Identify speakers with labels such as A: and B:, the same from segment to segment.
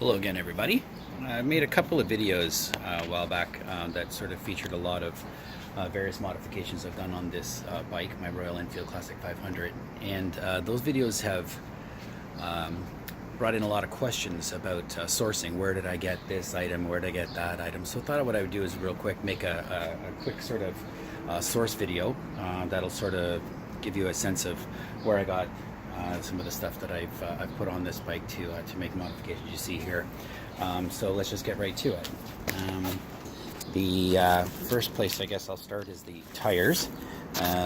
A: Hello again, everybody. I made a couple of videos a while back that sort of featured a lot of various modifications I've done on this bike, my Royal Enfield Classic 500, and those videos have brought in a lot of questions about sourcing. Where did I get this item? Where did I get that item? So I thought what I would do is real quick make a quick sort of source video that'll sort of give you a sense of where I got some of the stuff that I've put on this bike to make modifications you see here. So let's just get right to it. The first place I guess I'll start is the tires.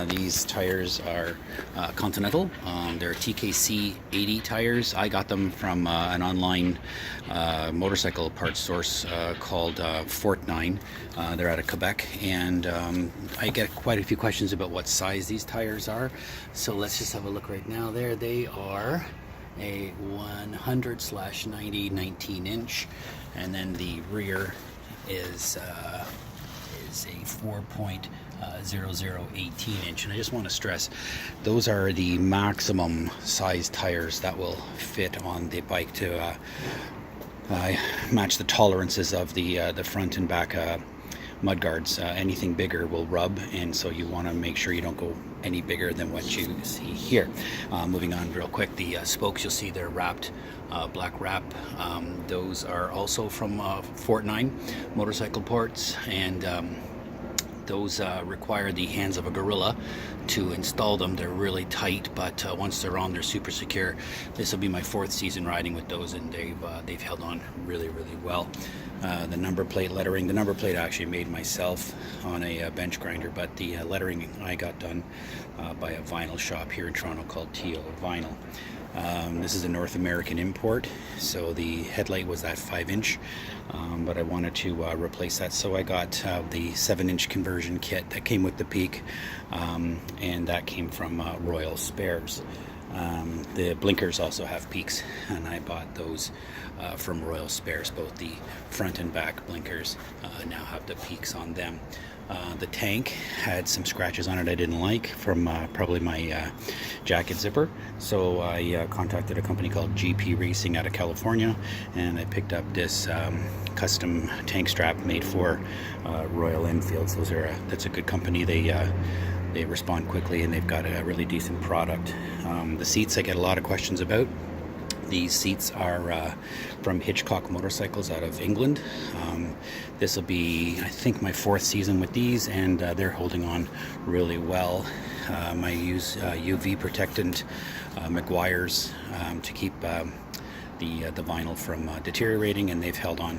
A: These tires are Continental. They're TKC 80 tires. I got them from an online motorcycle parts source called Fortnine. They're out of Quebec, and I get quite a few questions about what size these tires are. So let's just have a look right now. There they are, a 100/90 19-inch, and then the rear is a 4.00 18-inch. And I just want to stress, those are the maximum size tires that will fit on the bike to match the tolerances of the front and back mud guards. Anything bigger will rub, and so you want to make sure you don't go any bigger than what you see here. Moving on real quick, the spokes, you'll see they're wrapped black wrap. Those are also from Fortnine motorcycle parts, and those require the hands of a gorilla to install them. They're really tight, but once they're on, they're super secure. This will be my 4th season riding with those, and they've held on really well. The number plate lettering, the number plate I actually made myself on a bench grinder, but the lettering I got done by a vinyl shop here in Toronto called T.O. Vinyl. This is a North American import, so the headlight was that 5-inch, but I wanted to replace that, so I got the 7-inch conversion kit that came with the peak, and that came from Royal Spares. The blinkers also have peaks, and I bought those from Royal Spares. Both the front and back blinkers now have the peaks on them. The tank had some scratches on it I didn't like from probably my jacket zipper, so I contacted a company called GP Racing out of California, and I picked up this custom tank strap made for Royal Enfield. So that's a good company. They respond quickly, and they've got a really decent product. The seats I get a lot of questions about. These seats are from Hitchcock Motorcycles out of England. This will be, I think, my 4th season with these, and they're holding on really well. I use UV protectant McGuire's to keep the vinyl from deteriorating, and they've held on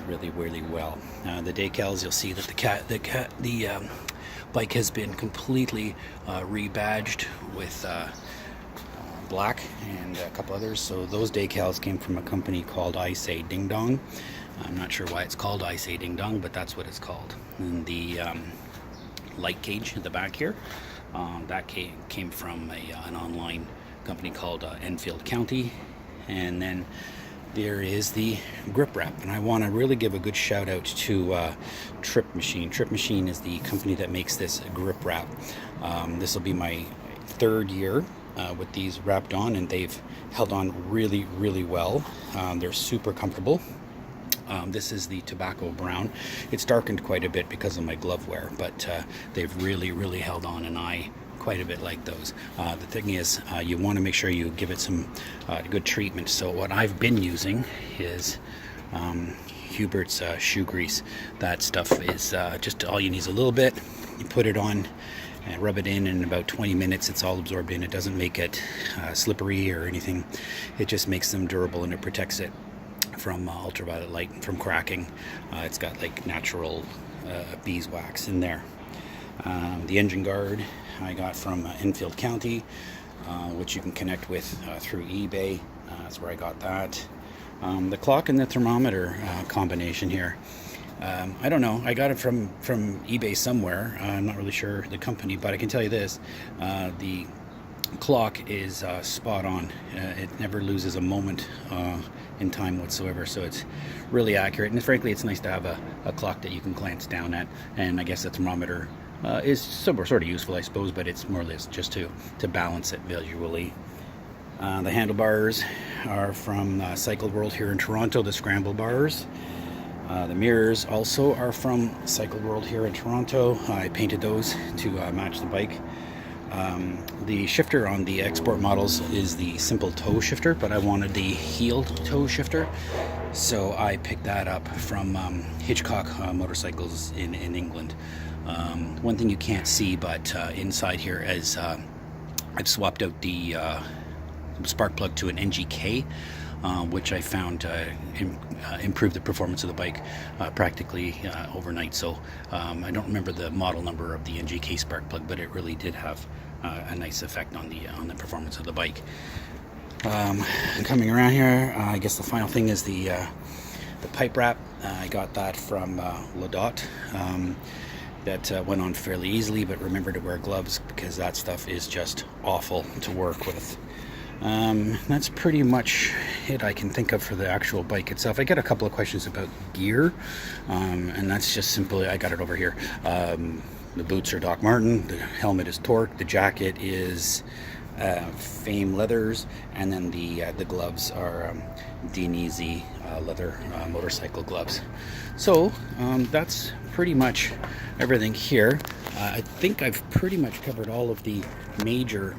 A: really well. The decals, you'll see that the bike has been completely rebadged with black and a couple others. So those decals came from a company called I Say Ding Dong. I'm not sure why it's called I Say Ding Dong, but that's what it's called. And the light gauge at the back here, that came from an online company called Enfield County. And then there is the Gripwrap, and I want to really give a good shout out to Trip Machine. Trip Machine is the company that makes this Gripwrap. This will be my 3rd year with these wrapped on, and they've held on really well. They're super comfortable. This is the tobacco brown. It's darkened quite a bit because of my glove wear, but they've really held on, and I quite a bit like those. The thing is, you want to make sure you give it some good treatment. So what I've been using is Hubert's shoe grease. That stuff is just all you need is a little bit. You put it on and rub it in about 20 minutes. It's all absorbed in. It doesn't make it slippery or anything. It just makes them durable, and it protects it from ultraviolet light, from cracking. It's got like natural beeswax in there. The engine guard I got from Enfield County, which you can connect with through eBay. That's where I got that. The clock and the thermometer combination here, I don't know, I got it from eBay somewhere. I'm not really sure the company, but I can tell you this, the clock is spot on. It never loses a moment in time whatsoever, so it's really accurate, and frankly it's nice to have a clock that you can glance down at. And I guess the thermometer is sort of useful, I suppose, but it's more or less just to balance it visually. The handlebars are from Cycle World here in Toronto, the scramble bars. The mirrors also are from Cycle World here in Toronto. I painted those to match the bike. The shifter on the export models is the simple toe shifter, but I wanted the heeled toe shifter, so I picked that up from Hitchcock motorcycles in England. One thing you can't see, but inside here is I've swapped out the spark plug to an NGK, which I found improved the performance of the bike practically overnight. So I don't remember the model number of the NGK spark plug, but it really did have a nice effect on the performance of the bike. Coming around here, I guess the final thing is the pipe wrap. I got that from Ladot. That went on fairly easily, but remember to wear gloves because that stuff is just awful to work with. That's pretty much it I can think of for the actual bike itself. I get a couple of questions about gear, and that's just simply, I got it over here. The boots are Doc Martin, the helmet is Torque, the jacket is Fame Leathers, and then the gloves are Dinezy leather motorcycle gloves. So that's pretty much everything here. I think I've pretty much covered all of the major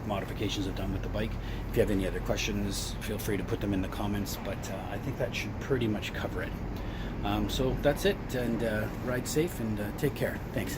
A: modifications I've done with the bike. If you have any other questions, feel free to put them in the comments, but I think that should pretty much cover it. So that's it, and ride safe and take care. Thanks.